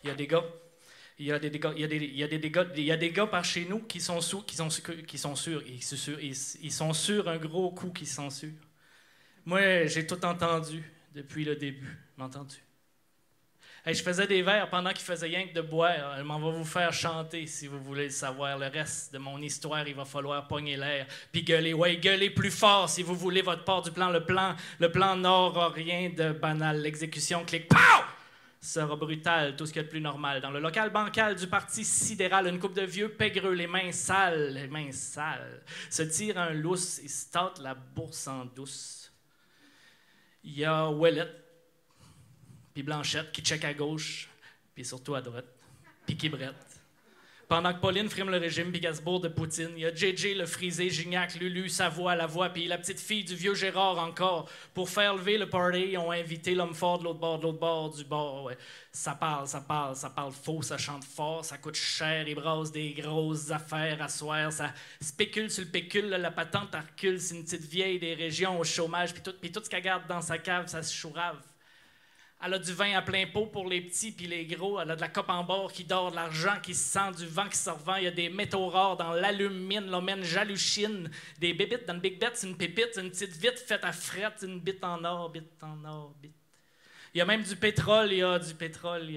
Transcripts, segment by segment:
Il y a des gars. Il y a des gars par chez nous qui sont sûrs, ils sont sûrs un gros coup qui sont sûrs. Moi, j'ai tout entendu depuis le début. M'entends-tu? Hey, je faisais des vers pendant qu'il faisait rien que de boire. Je m'en vais vous faire chanter si vous voulez le savoir. Le reste de mon histoire, il va falloir pogner l'air puis gueuler. Ouais, gueuler plus fort si vous voulez votre part du plan. Le plan Nord a rien de banal. L'exécution clique. Pow! Sera brutal, tout ce qu'il y a de plus normal. Dans le local bancal du parti sidéral, une couple de vieux pégreux, les mains sales, se tirent un lousse et se tâtent la bourse en douce. Il y a Ouellet, puis Blanchette qui check à gauche, puis surtout à droite, puis qui brette. Pendant que Pauline frime le régime, puis Gasbourg de Poutine, il y a JJ, le frisé, Gignac, Lulu, Savoie, la voix, puis la petite fille du vieux Gérard encore. Pour faire lever le party, ils ont invité l'homme fort de l'autre bord du bord. Ouais. Ça parle faux, ça chante fort, ça coûte cher, ils brassent des grosses affaires à soir, ça spécule sur le pécule, la patente recule, c'est une petite vieille des régions au chômage, puis tout ce qu'elle garde dans sa cave, ça se chourave. Elle a du vin à plein pot pour les petits puis les gros. Elle a de la cope en bord qui dort, de l'argent qui se sent, du vent qui se revend. Il y a des métaux rares dans l'alumine, l'omène jaluchine. Des bébites dans le Big Bet, c'est une pépite, une petite vitre faite à frette, une bite en or, bite. Il y a même du pétrole, il y a du pétrole.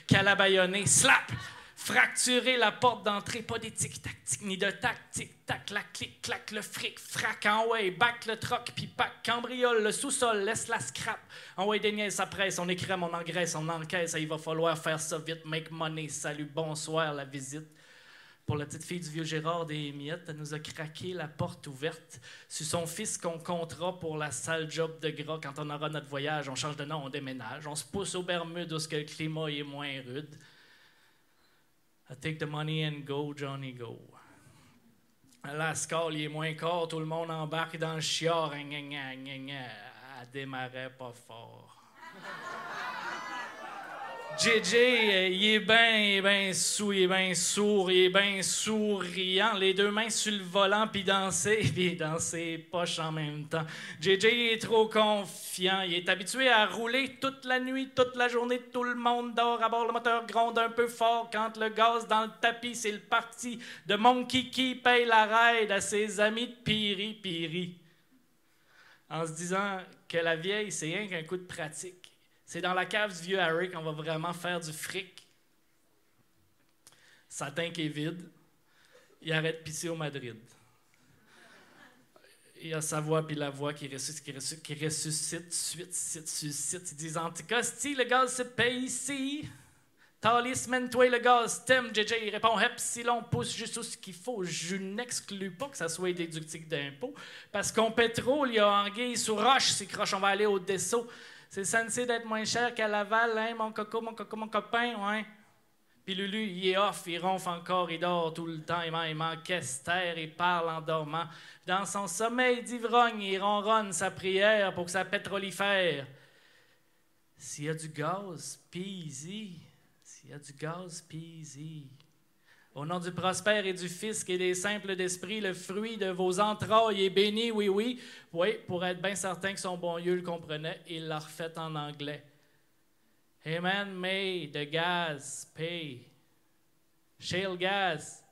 Calabayonné, slap! Fracturer la porte d'entrée, pas des tic-tac, ni de tac, tic-tac, clac, clic, clac, le fric, frac, en way, back le troc, puis pack, cambriole, le sous-sol, laisse la scrap. En way, des niaises, ça presse, on écrème, on engraisse, on encaisse, il va falloir faire ça vite, make money, salut, bonsoir, la visite. Pour la petite fille du vieux Gérard des miettes, elle nous a craqué la porte ouverte. C'est son fils qu'on comptera pour la sale job de gras. Quand on aura notre voyage, on change de nom, on déménage. On se pousse aux Bermudes où le climat est moins rude. I take the money and go, Johnny, go. La score, il est moins corps, tout le monde embarque dans le chiard. Elle démarrait pas fort. JJ, il est bien sous, il est bien sourd, il est bien souriant. Les deux mains sur le volant, puis dans ses poches en même temps. JJ est trop confiant. Il est habitué à rouler toute la nuit, toute la journée. Tout le monde dort à bord. Le moteur gronde un peu fort quand le gaz dans le tapis. C'est le parti de mon kiki paye la ride à ses amis de Piri. En se disant que la vieille, c'est rien qu'un coup de pratique. C'est dans la cave du vieux Harry qu'on va vraiment faire du fric. Sa tank est vide. Il arrête de pisser au Madrid. Il y a sa voix puis la voix qui ressuscite suite. Ils disent Anticosti, le gaz se paye ici. Talis, mène-toi le gaz, t'aimes, JJ. Il répond Epsilon, pousse juste ce qu'il faut. Je n'exclus pas que ça soit déductible d'impôt. Parce qu'on pétrole, il y a anguille sous roche. C'est croche, on va aller au dessous. C'est censé d'être moins cher qu'à Laval, hein, mon copain, ouais. Puis Lulu, il est off, il ronfle encore, il dort tout le temps, il m'encaisse-terre, il parle en dormant. Dans son sommeil d'ivrogne, il ronronne sa prière pour que ça pétrolifère. S'il y a du gaz, peasy. Au nom du prospère et du fisc et des simples d'esprit, le fruit de vos entrailles est béni, oui. Oui, pour être bien certain que son bon Dieu le comprenait, il l'a refait en anglais. Hey man, may the gas pay. Shale gas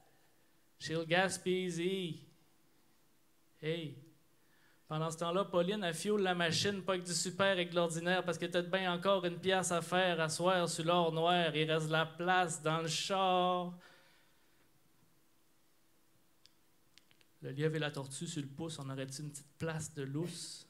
peasy. Hey. Pendant ce temps-là, Pauline a fioule la machine, pas que du super avec de l'ordinaire, parce que t'as bien encore une pièce à faire à soir sur l'or noir. Il reste de la place dans le char. Le lièvre et la tortue sur le pouce, on aurait-tu une petite place de lousse?